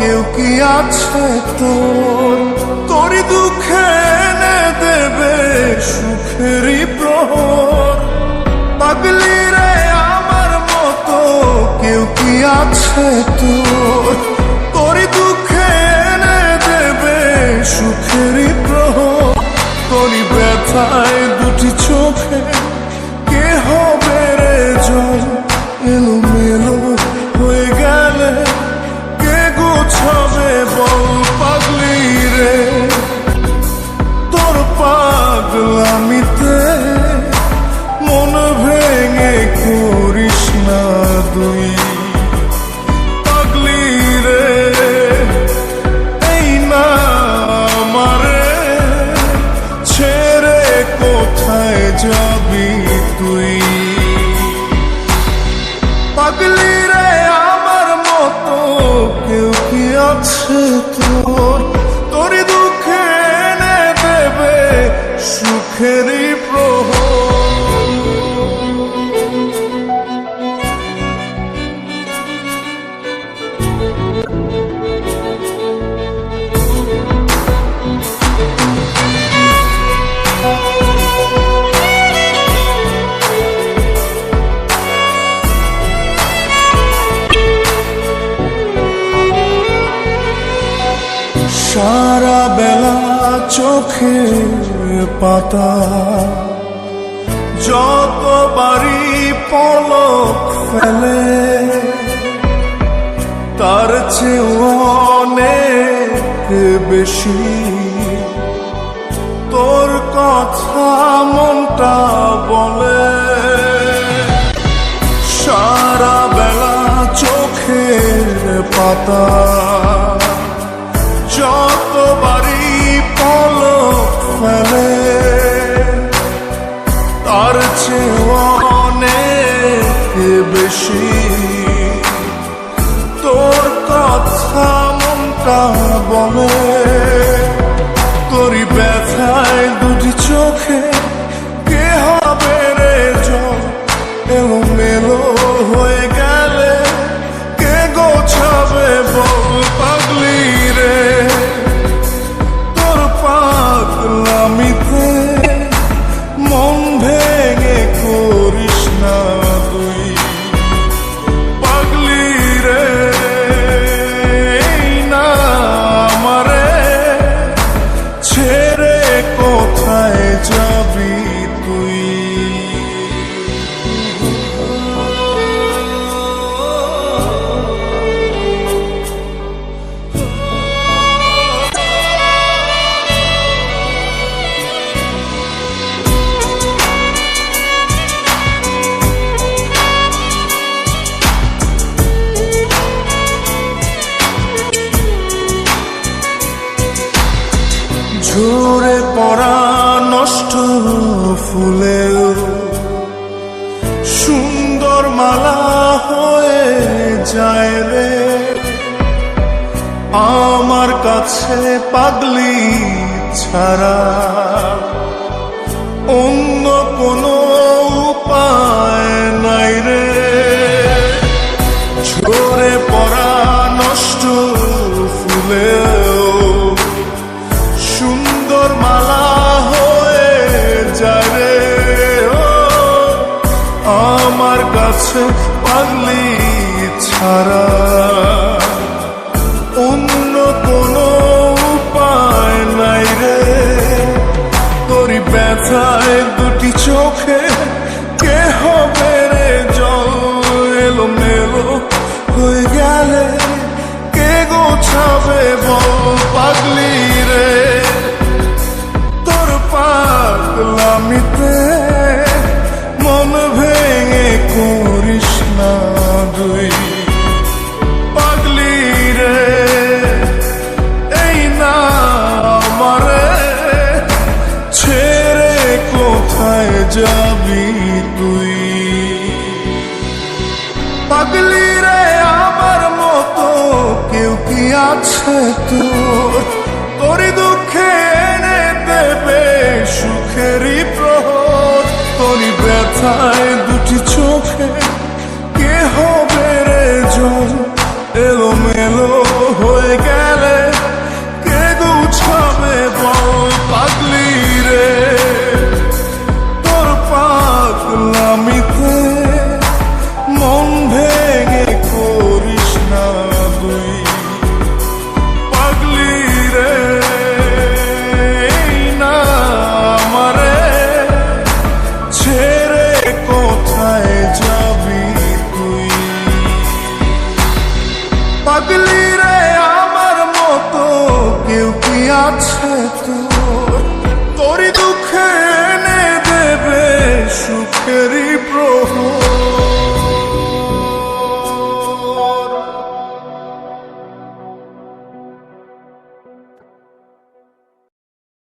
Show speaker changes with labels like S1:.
S1: কেউ কি আছে তোর? তোরই দুঃখে এনে দেবে সুখেরই প্রহর। পাগলি রে আমার মতো কেউ কি আছে তোর? তোরই দুঃখে এনে দেবে সুখেরই প্রহর। তোরই ব্যথায় দুটি চোখে কে হবে রে জল? এলোমেলো হয়ে গেলে কে গোছাবে বল? পাগলি রে তোর পাগলামিতে মন ভেঙে করিস না তুই। পাগলি রে এই না আমারে ছেড়ে কোথায় যাবি তুই? পাগলি রে আমার মতো কেউ কি আছে তোর? তোরই দুঃখে এনে দেবে সুখেরই প্রহর। সারা বেলা চোখের পাতা যতবারই পলক ফেলে তার চেয়ে অনেক বেশি তোর কথা মনটা বলে। সারা বেলা চোখের পাতা যতবারই পলক ফেলে তার চেয়ে অনেক বেশি তোর কথা মনটা বলে। তোরই ব্যথায় দুটি চোখে কে হবে রে জল? এলোমেলো হয়ে গেলে কে গোছাবে বল? পাগলি রে তোর পাগলামিতে মন ভেঙে করিস না তুই। পাগলি রে এই না আমারে ছেড়ে কোথায় যাবি তুই? ঝরে পড়া নষ্ট ফুলেও সুন্দর মালা হয়ে যায় রে আমার কাছে। পাগলি ছাড়া অন্য কোনো উপায় নাই রে। ঝরে পড়া নষ্ট ফুলেও সুন্দর মালা হয়ে যায় রে আমার কাছে। পাগলি ছাড়া অন্য কোনো উপায় নাই রে। তোরই ব্যথায় দুটি চোখে কে হবে রে জল? এলোমেলো হয়ে গেলে কে গোছাবে বল? পাগলি রে তোর পাগলামিতে মন ভেঙে করিস না তুই। পাগলি রে এই না আমারে ছেড়ে কোথায় যাবি তুই? পাগলি রে আমার মতো কেউ কি আছে তোর? তোরই দুঃখে এনে দেবে সুখেরই প্রহর। তোরই ব্যথায় দুটি চোখে কে হবে রে জল? এলোমেলো হয়ে সুখেরই প্রহর।